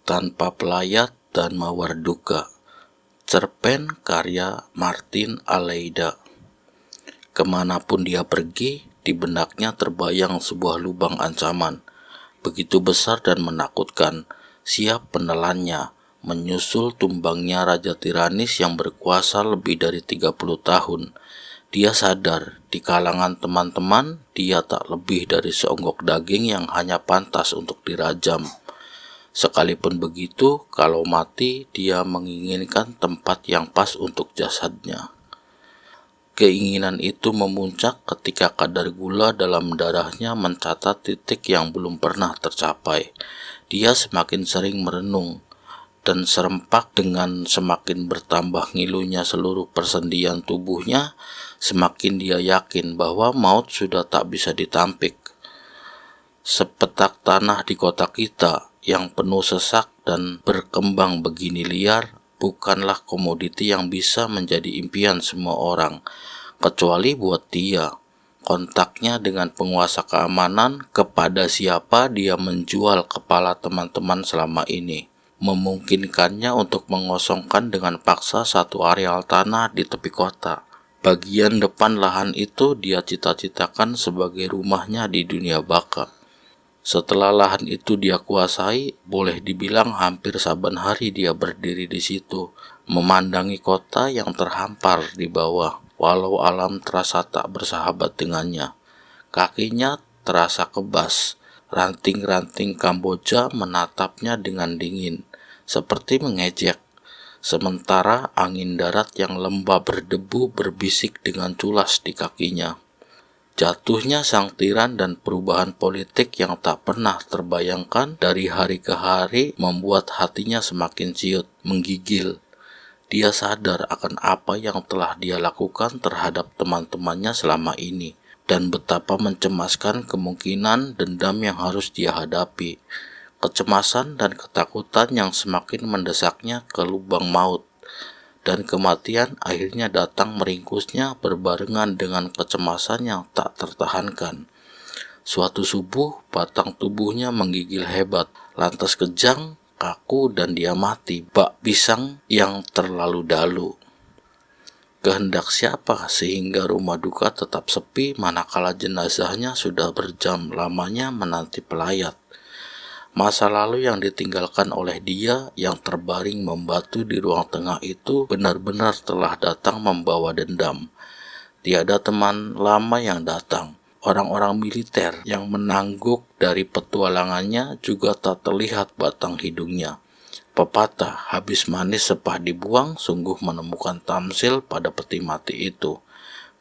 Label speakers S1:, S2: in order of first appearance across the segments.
S1: Tanpa Pelayat dan Mawar Duka. Cerpen karya Martin Aleida. Kemanapun dia pergi, di benaknya terbayang sebuah lubang ancaman, begitu besar dan menakutkan, siap penelannya, menyusul tumbangnya Raja Tiranis yang berkuasa lebih dari 30 tahun. Dia sadar, di kalangan teman-teman, dia tak lebih dari seonggok daging yang hanya pantas untuk dirajam. Sekalipun begitu, kalau mati, dia menginginkan tempat yang pas untuk jasadnya. Keinginan itu memuncak ketika kadar gula dalam darahnya mencatat titik yang belum pernah tercapai. Dia semakin sering merenung, dan serempak dengan semakin bertambah ngilunya seluruh persendian tubuhnya, semakin dia yakin bahwa maut sudah tak bisa ditampik. Sepetak tanah di kota kita yang penuh sesak dan berkembang begini liar bukanlah komoditi yang bisa menjadi impian semua orang, kecuali buat dia. Kontaknya dengan penguasa keamanan, kepada siapa dia menjual kepala teman-teman selama ini, memungkinkannya untuk mengosongkan dengan paksa satu areal tanah di tepi kota. Bagian depan lahan itu dia cita-citakan sebagai rumahnya di dunia baka. Setelah lahan itu dia kuasai, boleh dibilang hampir saban hari dia berdiri di situ, memandangi kota yang terhampar di bawah, walau alam terasa tak bersahabat dengannya. Kakinya terasa kebas, ranting-ranting Kamboja menatapnya dengan dingin, seperti mengejek. Sementara angin darat yang lembab berdebu berbisik dengan culas di kakinya. Jatuhnya sang tiran dan perubahan politik yang tak pernah terbayangkan dari hari ke hari membuat hatinya semakin ciut, menggigil. Dia sadar akan apa yang telah dia lakukan terhadap teman-temannya selama ini, dan betapa mencemaskan kemungkinan dendam yang harus dia hadapi. Kecemasan dan ketakutan yang semakin mendesaknya ke lubang maut. Dan kematian akhirnya datang meringkusnya berbarengan dengan kecemasan yang tak tertahankan. Suatu subuh, batang tubuhnya menggigil hebat, lantas kejang, kaku, dan dia mati, bak pisang yang terlalu dalu. Kehendak siapa sehingga rumah duka tetap sepi manakala jenazahnya sudah berjam lamanya menanti pelayat? Masa lalu yang ditinggalkan oleh dia yang terbaring membatu di ruang tengah itu benar-benar telah datang membawa dendam. Tiada teman lama yang datang. Orang-orang militer yang menangguk dari petualangannya juga tak terlihat batang hidungnya. Pepatah, habis manis sepah dibuang, sungguh menemukan tamsil pada peti mati itu.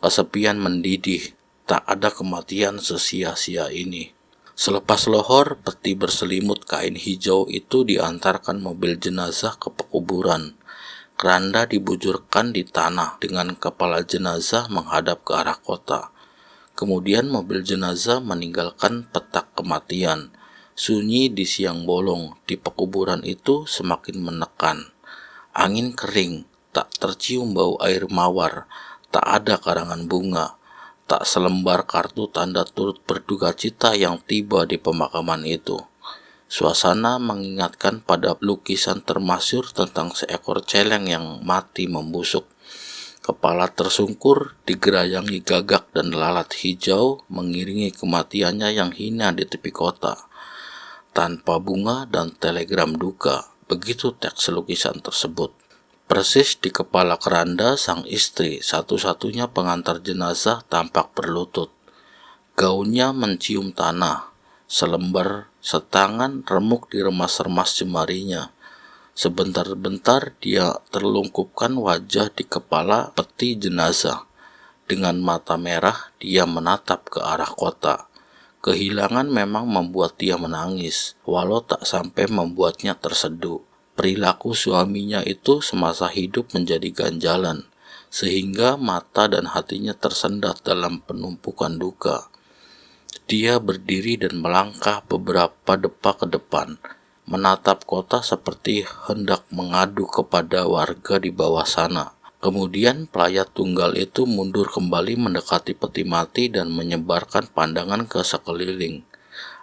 S1: Kesepian mendidih, tak ada kematian sesia-sia ini. Selepas lohor, peti berselimut kain hijau itu diantarkan mobil jenazah ke pekuburan. Keranda dibujurkan di tanah dengan kepala jenazah menghadap ke arah kota. Kemudian mobil jenazah meninggalkan petak kematian. Sunyi di siang bolong di pekuburan itu semakin menekan. Angin kering, tak tercium bau air mawar, tak ada karangan bunga. Tak selembar kartu tanda turut berduka cita yang tiba di pemakaman itu. Suasana mengingatkan pada lukisan termasyhur tentang seekor celeng yang mati membusuk. Kepala tersungkur, digerayangi gagak dan lalat hijau mengiringi kematiannya yang hina di tepi kota. Tanpa bunga dan telegram duka, begitu teks lukisan tersebut. Persis di kepala keranda sang istri, satu-satunya pengantar jenazah tampak berlutut. Gaunnya mencium tanah, selembar setangan remuk diremas-remas jemarinya. Sebentar-bentar dia terlungkupkan wajah di kepala peti jenazah. Dengan mata merah dia menatap ke arah kota. Kehilangan memang membuat dia menangis, walau tak sampai membuatnya terseduh. Perilaku suaminya itu semasa hidup menjadi ganjalan, sehingga mata dan hatinya tersendat dalam penumpukan duka. Dia berdiri dan melangkah beberapa depa ke depan, menatap kota seperti hendak mengadu kepada warga di bawah sana. Kemudian pelayat tunggal itu mundur kembali mendekati peti mati dan menyebarkan pandangan ke sekeliling.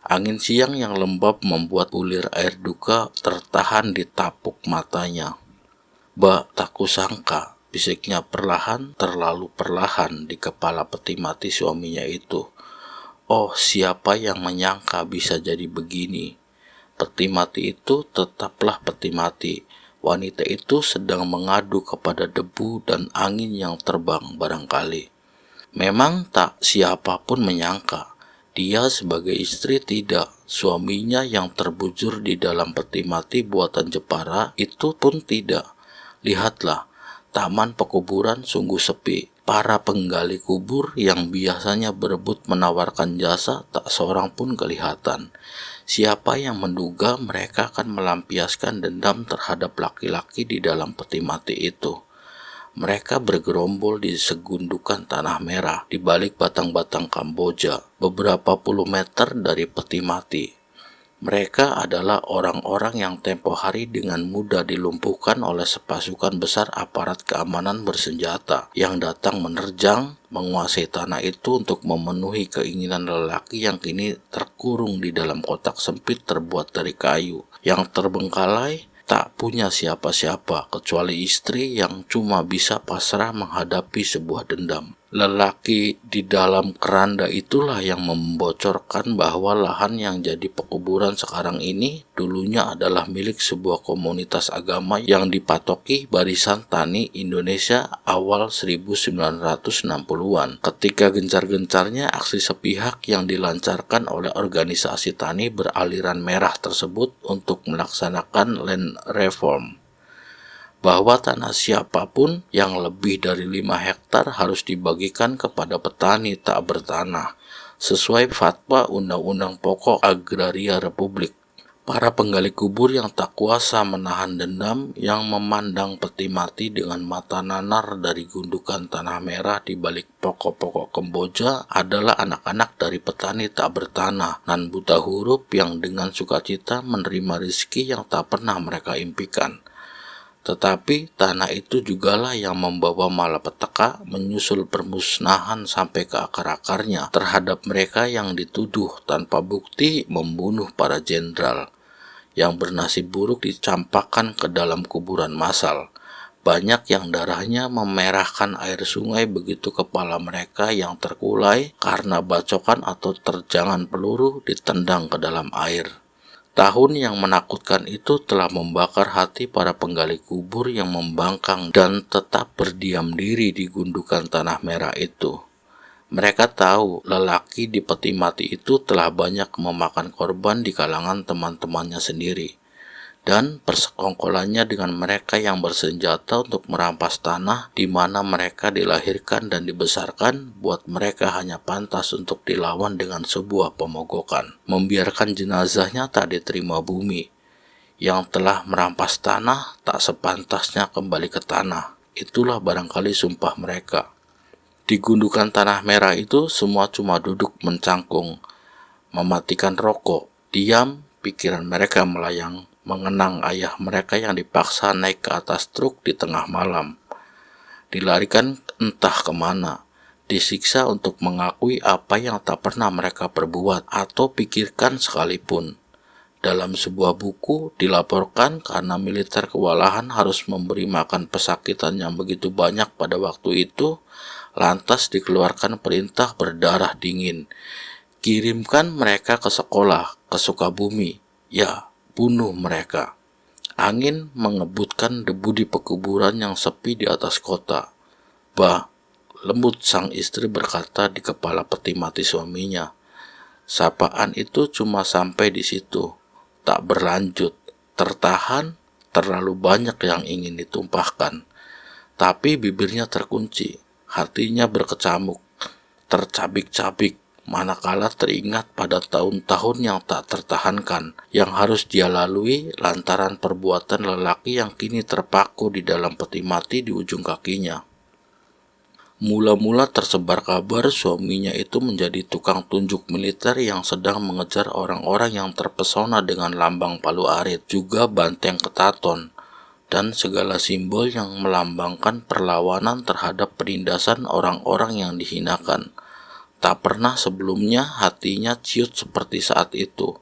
S1: Angin siang yang lembab membuat bulir air duka tertahan di tapuk matanya. "Mbak, tak kusangka," bisiknya perlahan, terlalu perlahan di kepala peti mati suaminya itu. "Oh, siapa yang menyangka bisa jadi begini?" Peti mati itu tetaplah peti mati. Wanita itu sedang mengadu kepada debu dan angin yang terbang barangkali. Memang tak siapapun menyangka. Dia sebagai istri tidak. Suaminya yang terbujur di dalam peti mati buatan Jepara itu pun tidak. Lihatlah, taman pekuburan sungguh sepi. Para penggali kubur yang biasanya berebut menawarkan jasa tak seorang pun kelihatan. Siapa yang menduga mereka akan melampiaskan dendam terhadap laki-laki di dalam peti mati itu? Mereka bergerombol di segundukan tanah merah di balik batang-batang Kamboja, beberapa puluh meter dari peti mati. Mereka adalah orang-orang yang tempo hari dengan mudah dilumpuhkan oleh sepasukan besar aparat keamanan bersenjata yang datang menerjang, menguasai tanah itu untuk memenuhi keinginan lelaki yang kini terkurung di dalam kotak sempit terbuat dari kayu, yang terbengkalai, tak punya siapa-siapa kecuali istri yang cuma bisa pasrah menghadapi sebuah dendam. Lelaki di dalam keranda itulah yang membocorkan bahwa lahan yang jadi pekuburan sekarang ini dulunya adalah milik sebuah komunitas agama yang dipatoki Barisan Tani Indonesia awal 1960-an. Ketika gencar-gencarnya aksi sepihak yang dilancarkan oleh organisasi tani beraliran merah tersebut untuk melaksanakan land reform, bahwa tanah siapapun yang lebih dari 5 hektar harus dibagikan kepada petani tak bertanah, sesuai fatwa Undang-Undang Pokok Agraria Republik. Para penggali kubur yang tak kuasa menahan dendam, yang memandang peti mati dengan mata nanar dari gundukan tanah merah di balik pokok-pokok Kamboja adalah anak-anak dari petani tak bertanah nan buta huruf yang dengan sukacita menerima rezeki yang tak pernah mereka impikan. Tetapi tanah itu jugalah yang membawa malapetaka menyusul permusnahan sampai ke akar-akarnya terhadap mereka yang dituduh tanpa bukti membunuh para jenderal, yang bernasib buruk dicampakkan ke dalam kuburan massal. Banyak yang darahnya memerahkan air sungai begitu kepala mereka yang terkulai karena bacokan atau terjangan peluru ditendang ke dalam air. Tahun yang menakutkan itu telah membakar hati para penggali kubur yang membangkang dan tetap berdiam diri di gundukan tanah merah itu. Mereka tahu lelaki di peti mati itu telah banyak memakan korban di kalangan teman-temannya sendiri, dan persekongkolannya dengan mereka yang bersenjata untuk merampas tanah di mana mereka dilahirkan dan dibesarkan buat mereka hanya pantas untuk dilawan dengan sebuah pemogokan. Membiarkan jenazahnya tak diterima bumi. Yang telah merampas tanah tak sepantasnya kembali ke tanah. Itulah barangkali sumpah mereka. Di gundukan tanah merah itu semua cuma duduk mencangkung, mematikan rokok, diam, pikiran mereka melayang mengenang ayah mereka yang dipaksa naik ke atas truk di tengah malam, dilarikan entah kemana, disiksa untuk mengakui apa yang tak pernah mereka perbuat atau pikirkan sekalipun. Dalam sebuah buku dilaporkan karena militer kewalahan harus memberi makan pesakitan yang begitu banyak pada waktu itu, lantas dikeluarkan perintah berdarah dingin, kirimkan mereka ke sekolah, ke Sukabumi, ya, bunuh mereka. Angin mengebutkan debu di pekuburan yang sepi di atas kota. "Bah," lembut sang istri berkata di kepala peti mati suaminya. Sapaan itu cuma sampai di situ, tak berlanjut, tertahan, terlalu banyak yang ingin ditumpahkan. Tapi bibirnya terkunci, hatinya berkecamuk, tercabik-cabik, manakala teringat pada tahun-tahun yang tak tertahankan yang harus dia lalui lantaran perbuatan lelaki yang kini terpaku di dalam peti mati di ujung kakinya. Mula-mula tersebar kabar suaminya itu menjadi tukang tunjuk militer yang sedang mengejar orang-orang yang terpesona dengan lambang Palu Arit, juga banteng Ketaton, dan segala simbol yang melambangkan perlawanan terhadap penindasan orang-orang yang dihinakan. Tak pernah sebelumnya hatinya ciut seperti saat itu.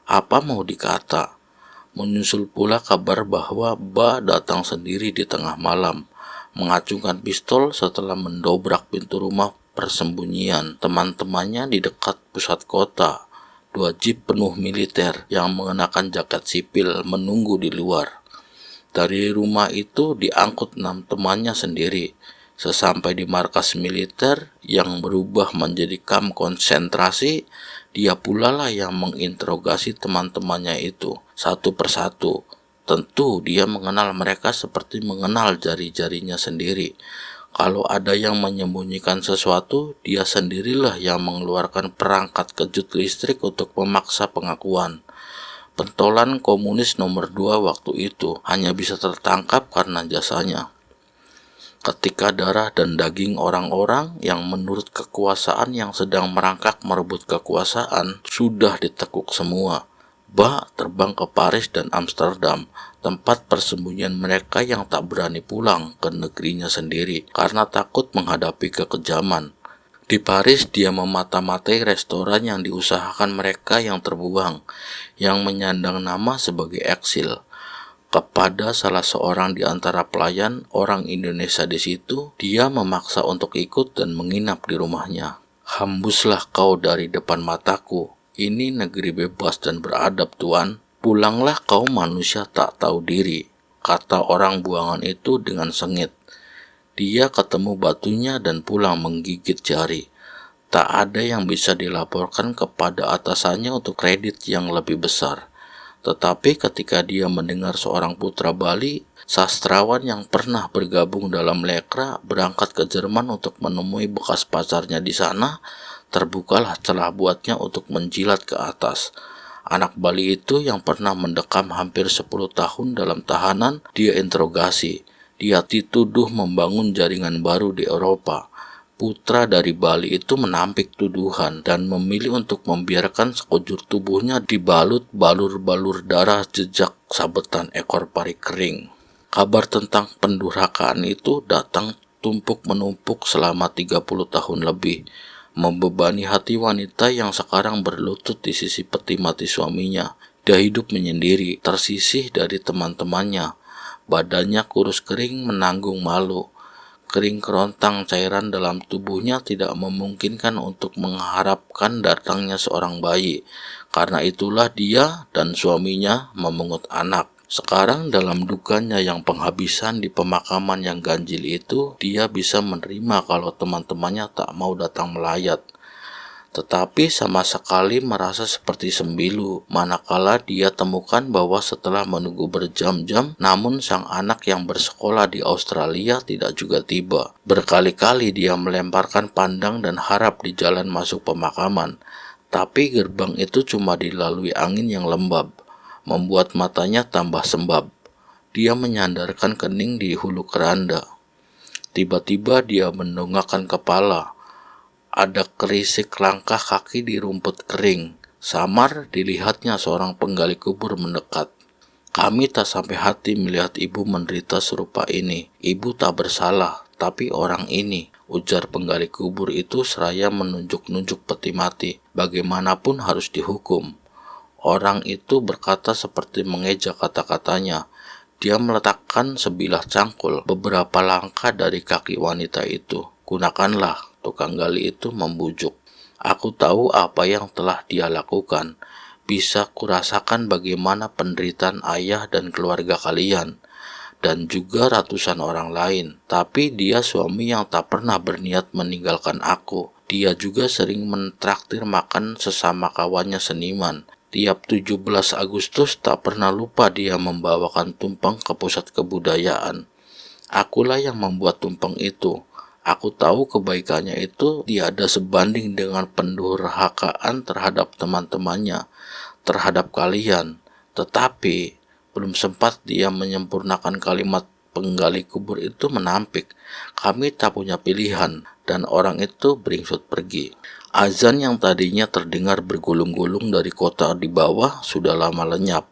S1: Apa mau dikata? Menyusul pula kabar bahwa Ba datang sendiri di tengah malam, mengacungkan pistol setelah mendobrak pintu rumah persembunyian teman-temannya di dekat pusat kota. 2 jeep penuh militer yang mengenakan jaket sipil menunggu di luar. Dari rumah itu diangkut 6 temannya sendiri. Sesampai di markas militer yang berubah menjadi kamp konsentrasi, dia pula lah yang menginterogasi teman-temannya itu satu persatu. Tentu dia mengenal mereka seperti mengenal jari-jarinya sendiri. Kalau ada yang menyembunyikan sesuatu, dia sendirilah yang mengeluarkan perangkat kejut listrik untuk memaksa pengakuan. Pentolan komunis nomor 2 waktu itu hanya bisa tertangkap karena jasanya. Ketika darah dan daging orang-orang yang menurut kekuasaan yang sedang merangkak merebut kekuasaan sudah ditekuk semua, Ba terbang ke Paris dan Amsterdam, tempat persembunyian mereka yang tak berani pulang ke negerinya sendiri karena takut menghadapi kekejaman. Di Paris dia memata-matai restoran yang diusahakan mereka yang terbuang, yang menyandang nama sebagai eksil. Kepada salah seorang di antara pelayan orang Indonesia di situ, dia memaksa untuk ikut dan menginap di rumahnya. Hembuslah kau dari depan mataku, ini negeri bebas dan beradab tuan. Pulanglah kau manusia tak tahu diri, kata orang buangan itu dengan sengit. Dia ketemu batunya dan pulang menggigit jari. Tak ada yang bisa dilaporkan kepada atasannya untuk kredit yang lebih besar. Tetapi ketika dia mendengar seorang putra Bali, sastrawan yang pernah bergabung dalam Lekra, berangkat ke Jerman untuk menemui bekas pacarnya di sana, terbukalah celah buatnya untuk menjilat ke atas. Anak Bali itu yang pernah mendekam hampir 10 tahun dalam tahanan, dia interogasi. Dia dituduh membangun jaringan baru di Eropa. Putra dari Bali itu menampik tuduhan dan memilih untuk membiarkan sekujur tubuhnya dibalut balur-balur darah jejak sabetan ekor pari kering. Kabar tentang pendurhakaan itu datang tumpuk-menumpuk selama 30 tahun lebih, membebani hati wanita yang sekarang berlutut di sisi peti mati suaminya. Dia hidup menyendiri, tersisih dari teman-temannya. Badannya kurus kering menanggung malu. Kering kerontang cairan dalam tubuhnya tidak memungkinkan untuk mengharapkan datangnya seorang bayi. Karena itulah dia dan suaminya memungut anak. Sekarang dalam dukanya yang penghabisan di pemakaman yang ganjil itu, dia bisa menerima kalau teman-temannya tak mau datang melayat. Tetapi sama sekali merasa seperti sembilu, manakala dia temukan bahwa setelah menunggu berjam-jam, namun sang anak yang bersekolah di Australia tidak juga tiba. Berkali-kali dia melemparkan pandang dan harap di jalan masuk pemakaman, tapi gerbang itu cuma dilalui angin yang lembab, membuat matanya tambah sembab. Dia menyandarkan kening di hulu keranda. Tiba-tiba dia mendongakkan kepala. Ada kerisik langkah kaki di rumput kering. Samar dilihatnya seorang penggali kubur mendekat. Kami tak sampai hati melihat ibu menderita serupa ini. Ibu tak bersalah, tapi orang ini, ujar penggali kubur itu seraya menunjuk-nunjuk peti mati. Bagaimanapun harus dihukum. Orang itu berkata seperti mengeja kata-katanya. Dia meletakkan sebilah cangkul beberapa langkah dari kaki wanita itu. Gunakanlah, tukang gali itu membujuk. Aku tahu apa yang telah dia lakukan. Bisa kurasakan bagaimana penderitaan ayah dan keluarga kalian. Dan juga ratusan orang lain. Tapi dia suami yang tak pernah berniat meninggalkan aku. Dia juga sering mentraktir makan sesama kawannya seniman. Tiap 17 Agustus tak pernah lupa dia membawakan tumpeng ke pusat kebudayaan. Akulah yang membuat tumpeng itu. Aku tahu kebaikannya itu tiada sebanding dengan pendurhakaan terhadap teman-temannya, terhadap kalian. Tetapi belum sempat dia menyempurnakan kalimat penggali kubur itu menampik. Kami tak punya pilihan, dan orang itu beringsut pergi. Azan yang tadinya terdengar bergulung-gulung dari kota di bawah sudah lama lenyap.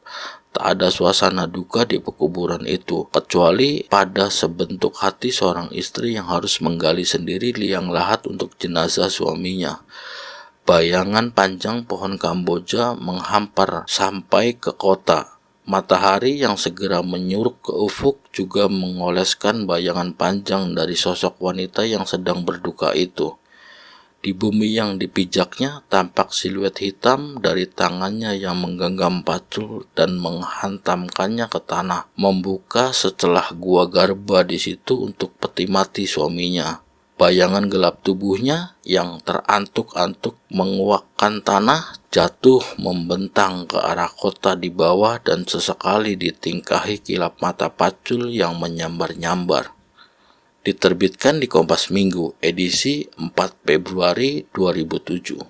S1: Tak ada suasana duka di pekuburan itu, kecuali pada sebentuk hati seorang istri yang harus menggali sendiri liang lahat untuk jenazah suaminya. Bayangan panjang pohon Kamboja menghampar sampai ke kota. Matahari yang segera menyuruk ke ufuk juga mengoleskan bayangan panjang dari sosok wanita yang sedang berduka itu. Di bumi yang dipijaknya tampak siluet hitam dari tangannya yang menggenggam pacul dan menghantamkannya ke tanah, membuka secelah gua garba di situ untuk peti mati suaminya. Bayangan gelap tubuhnya yang terantuk-antuk menguakkan tanah jatuh membentang ke arah kota di bawah dan sesekali ditingkahi kilap mata pacul yang menyambar-nyambar. Diterbitkan di Kompas Minggu, edisi 4 Februari 2007.